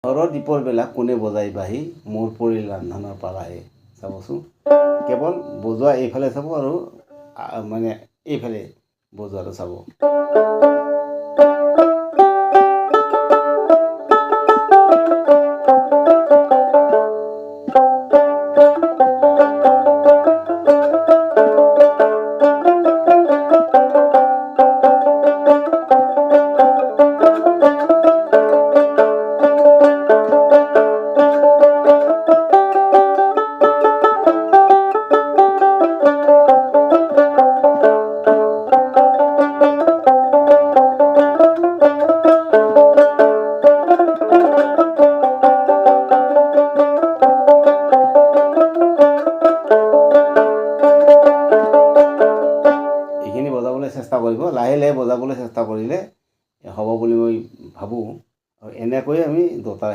দ্বীপৰ বেলা কোনে বজাই বাহি মোৰ পৰিল ৰান্ধনৰ পালাহে। চাবচোন, কেৱল বজোৱা এইফালে চাব আৰু মানে এইফালে বজোৱাটো চাব। এইখিনি বজাবলৈ চেষ্টা কৰিব, লাহে লাহে বজাবলৈ চেষ্টা কৰিলে হ'ব বুলি মই ভাবোঁ। আৰু এনেকৈ আমি দুটা